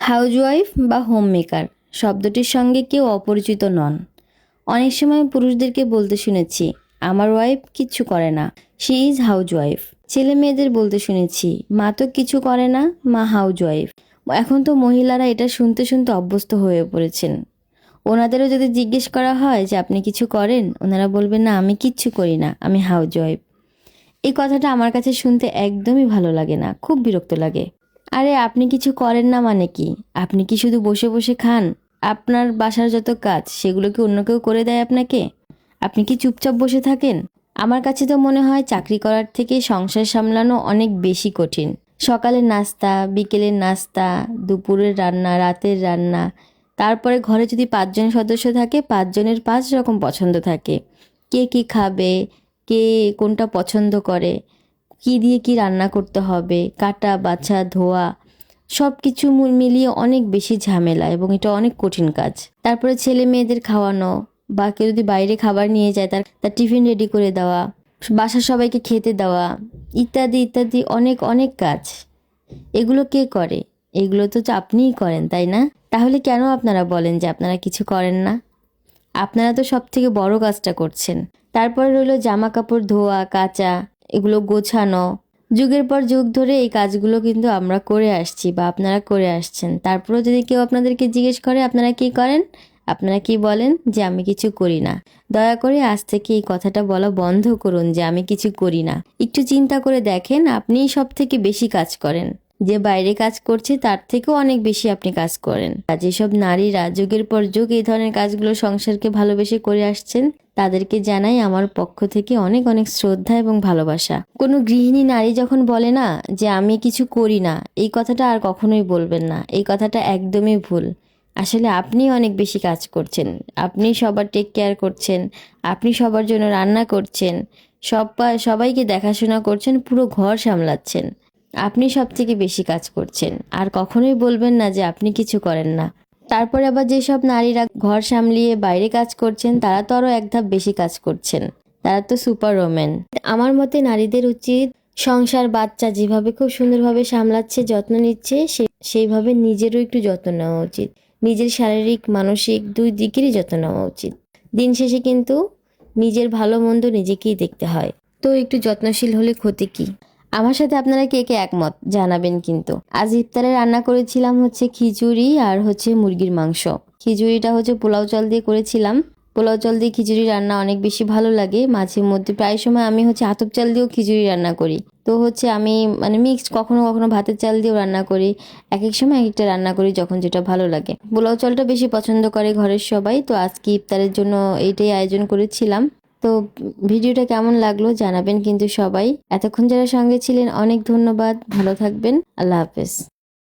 Housewife বা home maker শব্দটির সঙ্গে কেউ অপরিচিত নন। অনেক সময় পুরুষদেরকে বলতে শুনেছি, আমার ওয়াইফ কিচ্ছু করে না, শি ইজ হাউজওয়াইফ। ছেলে মেয়েদের বলতে শুনেছি, মা তো কিছু করে না, মা হাউজওয়াইফ। এখন তো মহিলারা এটা শুনতে শুনতে অভ্যস্ত হয়ে পড়েছেন। ওনাদেরও যদি জিজ্ঞেস করা হয় যে আপনি কিছু করেন, ওনারা বলবেন না, আমি কিচ্ছু করি না, আমি হাউজওয়াইফ। এই কথাটা আমার কাছে শুনতে একদমই ভালো লাগে না, খুব বিরক্ত লাগে। আরে আপনি কিছু করেন না মানে কি? আপনি কি শুধু বসে বসে খান? আপনার বাসার যত কাজ সেগুলো কি অন্য কেউ করে দেয় আপনাকে? আপনি কি চুপচাপ বসে থাকেন? আমার কাছে তো মনে হয় চাকরি করার থেকে সংসার সামলানো অনেক বেশি কঠিন। সকালের নাস্তা, বিকেলের নাস্তা, দুপুরের রান্না, রাতের রান্না, তারপরে ঘরে যদি 5 জন সদস্য থাকে, 5 জনের 5 রকম পছন্দ থাকে। কে কি খাবে, কে কোনটা পছন্দ করে, কি দিয়ে কি রান্না করতে হবে, কাটা বাছা ধোয়া, সব কিছু মিলিয়ে অনেক বেশি ঝামেলা এবং এটা অনেক কঠিন কাজ। তারপরে ছেলে মেয়েদের খাওয়ানো, বা কেউ যদি বাইরে খাবার নিয়ে যায় তার তার টিফিন রেডি করে দেওয়া, বাসার সবাইকে খেতে দেওয়া, ইত্যাদি ইত্যাদি অনেক অনেক কাজ। এগুলো কে করে? এগুলো তো আপনিই করেন, তাই না? তাহলে কেন আপনারা বলেন যে আপনারা কিছু করেন না? আপনারা তো সব থেকে বড় কাজটা করছেন। তারপরে রইলো জামা কাপড় ধোয়া, কাচা, এগুলো গোছানো। যুগের পর যুগ ধরে এই কাজগুলো কিন্তু আমরা করে আসছি বা আপনারা করে আসছেন। তারপরেও যদি কেউ আপনাদেরকে জিজ্ঞেস করে আপনারা কি করেন, আপনারা কি বলেন? যে আমি কিছু করি না। দয়া করে আজ থেকে এই কথাটা বলা বন্ধ করুন যে আমি কিছু করি না। একটু চিন্তা করে দেখেন, আপনিই সব থেকে বেশি কাজ করেন। যে বাইরে কাজ করছে তার থেকেও অনেক বেশি আপনি কাজ করেন। আর যেসব নারীরা যুগের পর যুগ এই ধরনের কাজগুলো সংসারকে ভালোবেসে করে আসছেন, তাদেরকে জানাই আমার পক্ষ থেকে অনেক অনেক শ্রদ্ধা এবং ভালোবাসা। কোনো গৃহিণী নারী যখন বলে না যে আমি কিছু করি না, এই কথাটা আর কখনোই বলবেন না। এই কথাটা একদমই ভুল। আসলে আপনি অনেক বেশি কাজ করছেন, আপনি সবার টেক কেয়ার করছেন, আপনি সবার জন্য রান্না করছেন, সবাইকে দেখাশোনা করছেন, পুরো ঘর সামলাচ্ছেন। আপনি সব থেকে বেশি কাজ করছেন, আর কখনোই বলবেন না যে আপনি কিছু করেন না। তারপরে আবার যেসব নারীরা ঘর সামলিয়ে বাইরে কাজ করছেন, তারা তো আরও এক ধাপ বেশি কাজ করছেন, তারা তো সুপার ওমেন। আমার মতে নারীদের উচিত সংসার বাচ্চা যেভাবে খুব সুন্দরভাবে সামলাচ্ছে, যত্ন নিচ্ছে, সেইভাবে নিজেরও একটু যত্ন নেওয়া উচিত। নিজের শারীরিক মানসিক দুই দিকেরই যত্ন নেওয়া উচিত। দিন শেষে কিন্তু নিজের ভালো মন্দ নিজেকেই দেখতে হয়, তো একটু যত্নশীল হলে ক্ষতি কি? আমার সাথে আপনারা কে কে একমত জানাবেন কিন্তু। আজ ইফতারে রান্না করেছিলাম হচ্ছে খিচুড়ি আর হচ্ছে মুরগির মাংস। খিচুড়িটা হচ্ছে পোলাও চাল দিয়ে করেছিলাম। পোলাও চাল দিয়ে খিচুড়ি রান্না অনেক বেশি ভালো লাগে। মাঝে মধ্যে প্রায় সময় আমি হচ্ছে আতপ চাল দিয়েও খিচুড়ি রান্না করি। তো হচ্ছে আমি মানে মিক্সড, কখনো কখনো ভাতের চাল দিয়েও রান্না করি। এক এক সময় এক একটা রান্না করি যখন যেটা ভালো লাগে। পোলাও চালটা বেশি পছন্দ করে ঘরের সবাই, তো আজকে ইফতারের জন্য এইটাই আয়োজন করেছিলাম। তো ভিডিওটা কেমন লাগলো জানাবেন কিন্তু সবাই। এতক্ষণ যারা সঙ্গে ছিলেন অনেক ধন্যবাদ। ভালো থাকবেন। আল্লাহ হাফেজ।